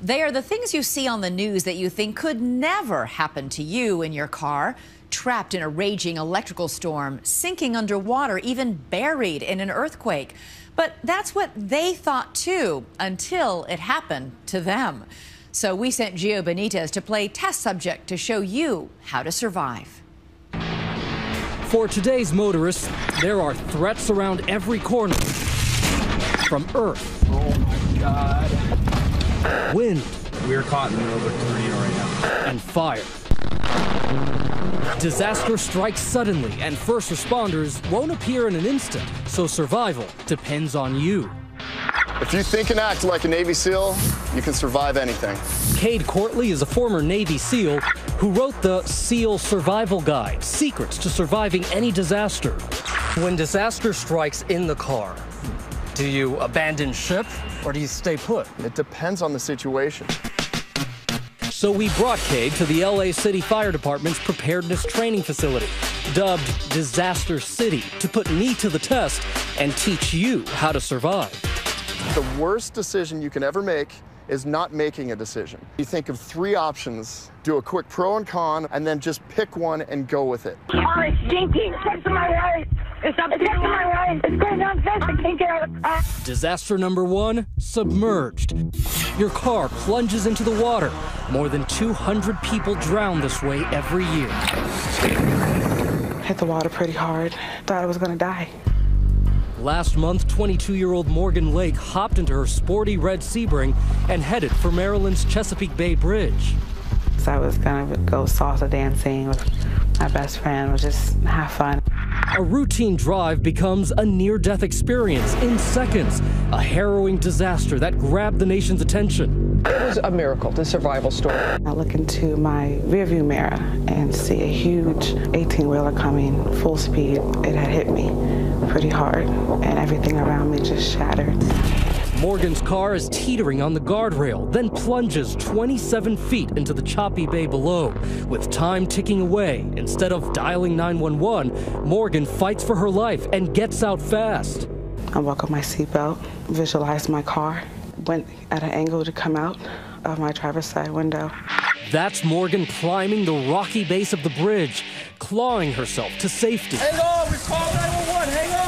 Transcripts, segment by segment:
They are the things you see on the news that you think could never happen to you in your car. Trapped in a raging electrical storm, sinking underwater, even buried in an earthquake. But that's what they thought too, until it happened to them. So we sent Gio Benitez to play test subject to show you how to survive. For today's motorists, there are threats around every corner. From earth. Oh my God. Wind. We're caught in the middle of a tornado right now. And fire. Disaster strikes suddenly, and first responders won't appear in an instant, so survival depends on you. If you think and act like a Navy SEAL, you can survive anything. Cade Courtley is a former Navy SEAL who wrote the SEAL Survival Guide, Secrets to Surviving Any Disaster. When disaster strikes in the car, do you abandon ship or do you stay put? It depends on the situation. So we brought Cade to the LA City Fire Department's preparedness training facility, dubbed Disaster City, to put me to the test and teach you how to survive. The worst decision you can ever make is not making a decision. You think of 3 options, do a quick pro and con, and then just pick one and go with it. Oh, it's stinking. It's to my right. It's up to my right. It's going down fast. I can't get out of the car. Disaster number 1, submerged. Your car plunges into the water. More than 200 people drown this way every year. Hit the water pretty hard. Thought I was gonna die. Last month, 22-year-old Morgan Lake hopped into her sporty red Sebring and headed for Maryland's Chesapeake Bay Bridge. So I was gonna go salsa dancing with my best friend, was just have fun. A routine drive becomes a near-death experience in seconds, a harrowing disaster that grabbed the nation's attention. It was a miracle, the survival story. I look into my rearview mirror and see a huge 18-wheeler coming full speed. It had hit me pretty hard, and everything around me just shattered. Morgan's car is teetering on the guardrail, then plunges 27 feet into the choppy bay below. With time ticking away, instead of dialing 911, Morgan fights for her life and gets out fast. I buckled my seatbelt, visualized my car, went at an angle to come out of my driver's side window. That's Morgan climbing the rocky base of the bridge, clawing herself to safety. Hang on, we called 911, hang on.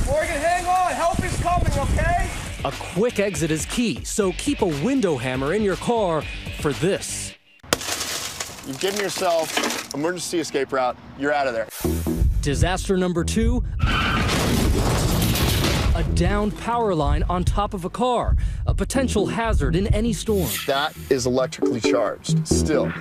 Morgan, hang on, help is coming, okay? A quick exit is key, so keep a window hammer in your car for this. You've given yourself emergency escape route, you're out of there. Disaster number 2, a downed power line on top of a car, a potential hazard in any storm. That is electrically charged, still.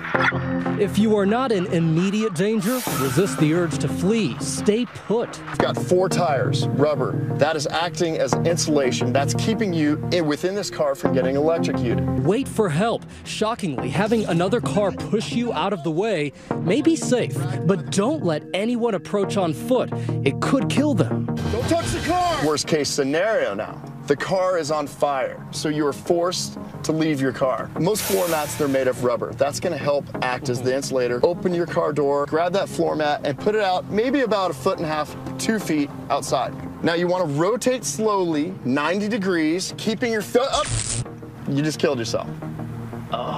If you are not in immediate danger, resist the urge to flee. Stay put. You've got 4 tires, rubber. That is acting as insulation. That's keeping you within this car from getting electrocuted. Wait for help. Shockingly, having another car push you out of the way may be safe, but don't let anyone approach on foot. It could kill them. Don't touch the car! Worst case scenario now. The car is on fire, so you are forced to leave your car. Most floor mats, they're made of rubber. That's gonna help act as the insulator. Open your car door, grab that floor mat, and put it out maybe about 1.5 feet, 2 feet outside. Now you wanna rotate slowly, 90 degrees, keeping your foot up. You just killed yourself.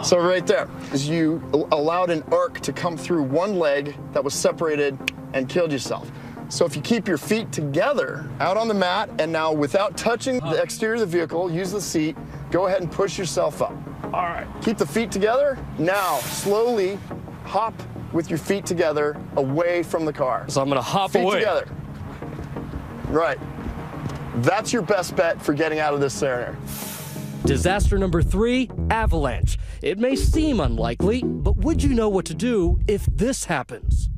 So right there, is you allowed an arc to come through one leg that was separated and killed yourself. So if you keep your feet together out on the mat, and now without touching the exterior of the vehicle, use the seat, go ahead and push yourself up. All right. Keep the feet together. Now, slowly hop with your feet together away from the car. So I'm gonna hop feet away. Together. Right. That's your best bet for getting out of this scenario. Disaster number 3, avalanche. It may seem unlikely, but would you know what to do if this happens?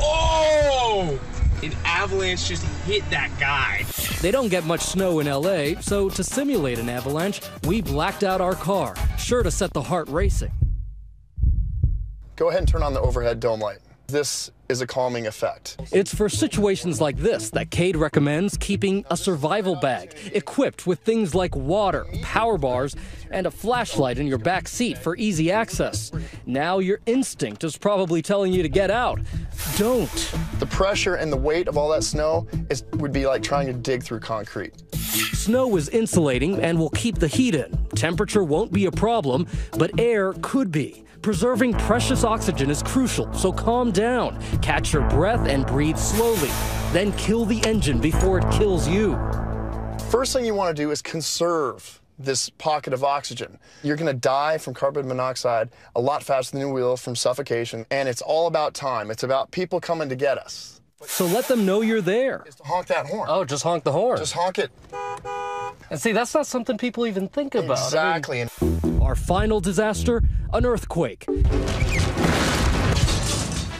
Oh! An avalanche just hit that guy. They don't get much snow in LA, so to simulate an avalanche, we blacked out our car, sure to set the heart racing. Go ahead and turn on the overhead dome light. This is a calming effect. It's for situations like this that Cade recommends keeping a survival bag, equipped with things like water, power bars, and a flashlight in your back seat for easy access. Now your instinct is probably telling you to get out. Don't. The pressure and the weight of all that snow would be like trying to dig through concrete. Snow is insulating and will keep the heat in. Temperature won't be a problem, but air could be. Preserving precious oxygen is crucial, so calm down, catch your breath, and breathe slowly. Then kill the engine before it kills you. First thing you want to do is conserve this pocket of oxygen. You're going to die from carbon monoxide a lot faster than you will from suffocation, and it's all about time. It's about people coming to get us. So let them know you're there. Is to honk that horn. Oh, just honk the horn. Just honk it. And see, that's not something people even think about. Exactly. Our final disaster, an earthquake.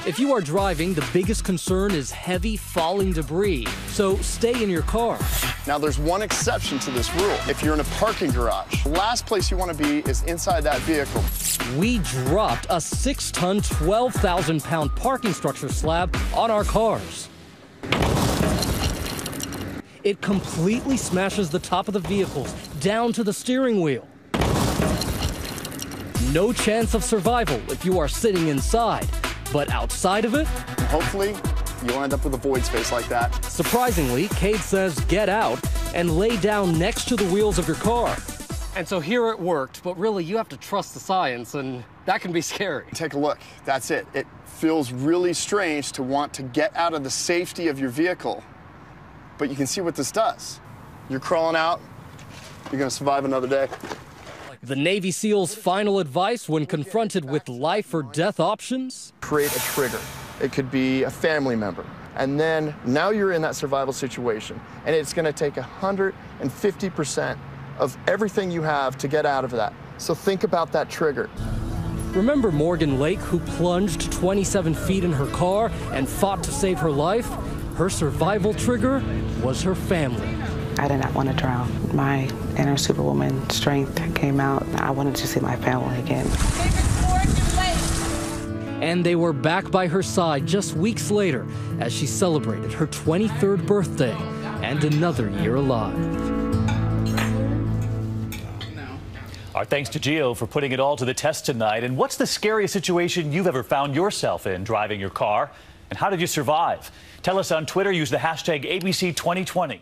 If you are driving, the biggest concern is heavy falling debris, so stay in your car. Now, there's one exception to this rule. If you're in a parking garage, the last place you want to be is inside that vehicle. We dropped a 6-ton, 12,000-pound parking structure slab on our cars. It completely smashes the top of the vehicles down to the steering wheel. No chance of survival if you are sitting inside, but outside of it, Hopefully, you'll end up with a void space like that. surprisingly, Cade says get out and lay down next to the wheels of your car. And so here it worked, but really you have to trust the science, and that can be scary. Take a look. That's it. It feels really strange to want to get out of the safety of your vehicle, but you can see what this does. You're crawling out. You're going to survive another day. The Navy SEAL's final advice when confronted with life or death options? Create a trigger. It could be a family member. And then now you're in that survival situation, and it's going to take 150% of everything you have to get out of that. So think about that trigger. Remember Morgan Lake, who plunged 27 feet in her car and fought to save her life? Her survival trigger was her family. I did not want to drown. My inner superwoman strength came out. I wanted to see my family again. And they were back by her side just weeks later as she celebrated her 23rd birthday and another year alive. Our thanks to Gio for putting it all to the test tonight. And what's the scariest situation you've ever found yourself in driving your car? And how did you survive? Tell us on Twitter. Use the hashtag ABC2020.